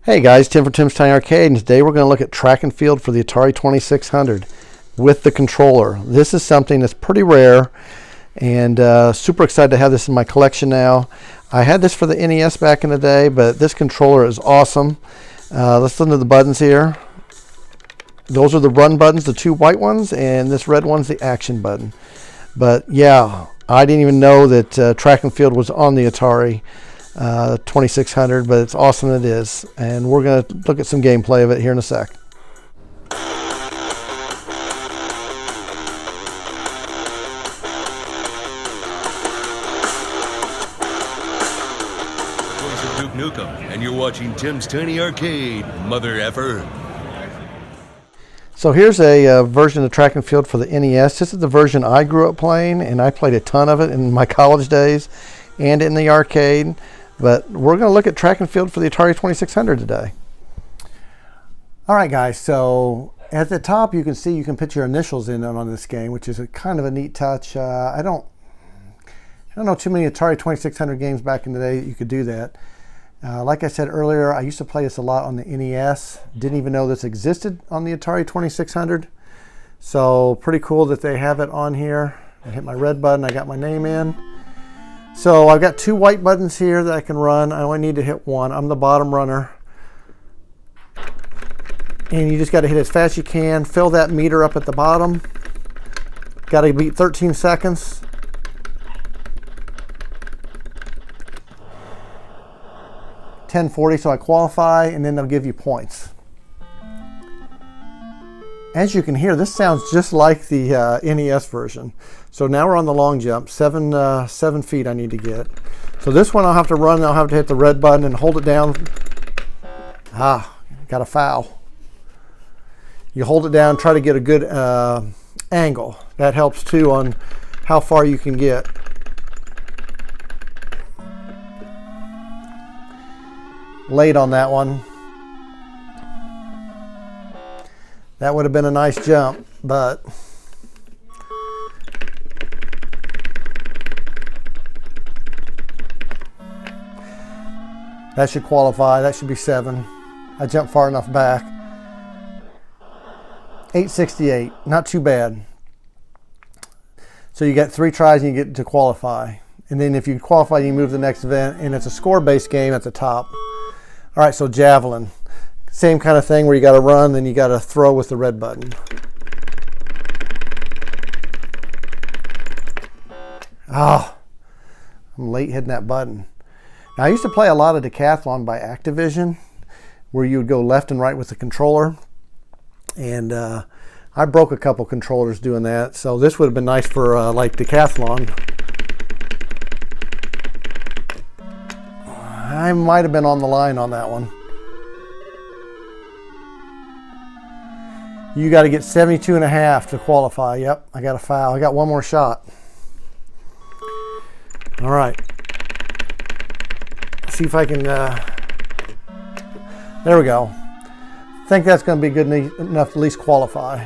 Hey guys, Tim from Tim's Tiny Arcade, and today we're going to look at track and field for the Atari 2600 with the controller. This is something that's pretty rare, and super excited to have this in my collection now. I had this for the NES back in the day, but this controller is awesome. Let's listen to the buttons here. Those are the run buttons, the two white ones, and this red one's the action button. But yeah, I didn't even know that track and field was on the Atari 2600, but it's awesome it is, and we're going to look at some gameplay of it here in a sec. Voice of Duke Nukem, and you're watching Tim's Tiny Arcade, mother effer. So here's a version of track and field for the NES. This is the version I grew up playing, and I played a ton of it in my college days and in the arcade. But we're going to look at track and field for the Atari 2600 today. All right, guys. So at the top, you can see you can put your initials in on this game, which is a kind of a neat touch. I don't know too many Atari 2600 games back in the day that you could do that. Like I said earlier, I used to play this a lot on the NES. Didn't even know this existed on the Atari 2600. So pretty cool that they have it on here. I hit my red button. I got my name in. So I've got two white buttons here that I can run. I only need to hit one. I'm the bottom runner. And you just got to hit as fast as you can. Fill that meter up at the bottom. Got to beat 13 seconds. $10.40, so I qualify, and then they'll give you points. As you can hear, this sounds just like the NES version. So now we're on the long jump, 7 feet I need to get. So this one I'll have to run, I'll have to hit the red button and hold it down. Got a foul. You hold it down, try to get a good angle. That helps too on how far you can get. Late on that one. That would have been a nice jump, but that should qualify. That should be 7. I jumped far enough back. 868, not too bad. So you get 3 tries and you get to qualify. And then if you qualify, you move to the next event, and it's a score-based game at the top. All right, so javelin. Same kind of thing where you got to run, then you got to throw with the red button. I'm late hitting that button. Now, I used to play a lot of Decathlon by Activision, where you would go left and right with the controller. And I broke a couple controllers doing that, so this would have been nice for like Decathlon. I might have been on the line on that one. You got to get 72.5 to qualify. Yep, I got a foul. I got one more shot. All right. See if I can. There we go. I think that's going to be good enough to at least qualify.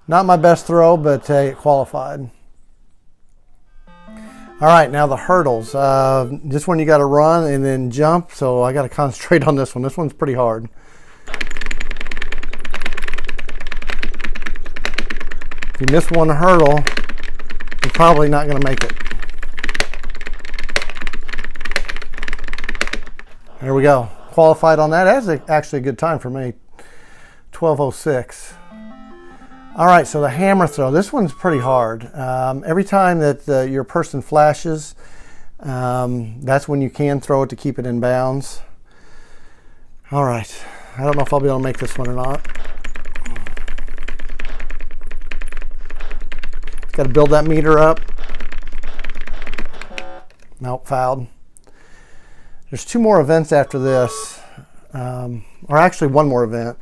Not my best throw, but it qualified. All right, now the hurdles. This one you got to run and then jump, so I got to concentrate on this one. This one's pretty hard. If you miss one hurdle, you're probably not going to make it. There we go. Qualified on that. That's actually a good time for me. 12:06. All right, so the hammer throw. This one's pretty hard. Every time that your person flashes, that's when you can throw it to keep it in bounds. All right. I don't know if I'll be able to make this one or not. Got to build that meter up. Nope, fouled. There's 2 more events after this, or actually one more event.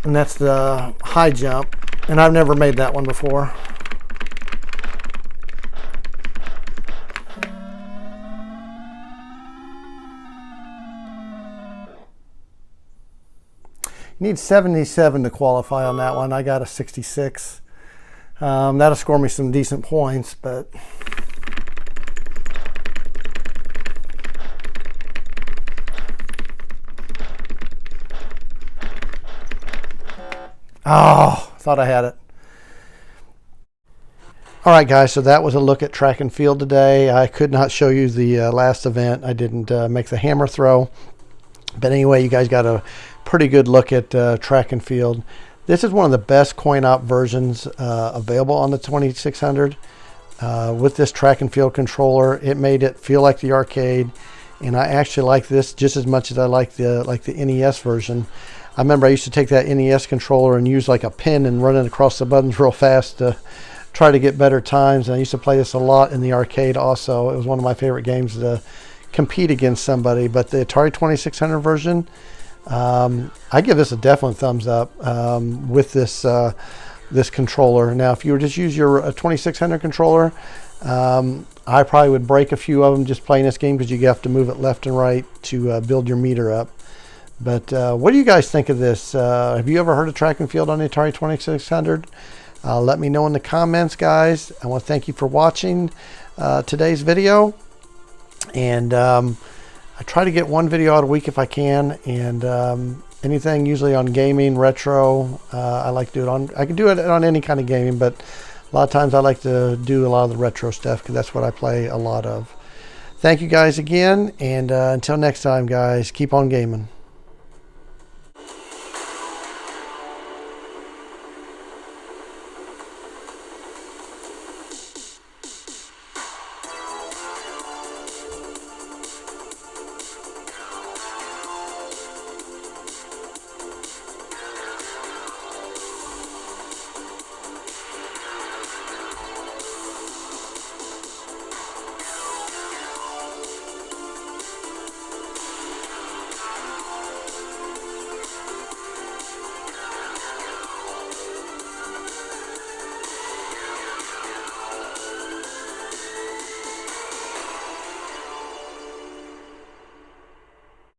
And that's the high jump. And I've never made that one before. You need 77 to qualify on that one. I got a 66. That'll score me some decent points, but Oh, thought I had it. All right, guys, so that was a look at track and field today. I could not show you the last event. I didn't make the hammer throw. But anyway, you guys got a pretty good look at track and field. This is one of the best coin-op versions available on the 2600. With this track and field controller, it made it feel like the arcade. And I actually like this just as much as I like the NES version. I remember I used to take that NES controller and use like a pin and run it across the buttons real fast to try to get better times. And I used to play this a lot in the arcade also. It was one of my favorite games to compete against somebody. But the Atari 2600 version, I give this a definite thumbs up with this this controller. Now, if you were just use your 2600 controller, I probably would break a few of them just playing this game because you have to move it left and right to build your meter up. But what do you guys think of this? Have you ever heard of track and field on the Atari 2600? Let me know in the comments, guys. I want to thank you for watching today's video. And I try to get one video out a week if I can. And anything usually on gaming, retro, I like to do it on. I can do it on any kind of gaming, but a lot of times I like to do a lot of the retro stuff because that's what I play a lot of. Thank you guys again. And until next time, guys, keep on gaming.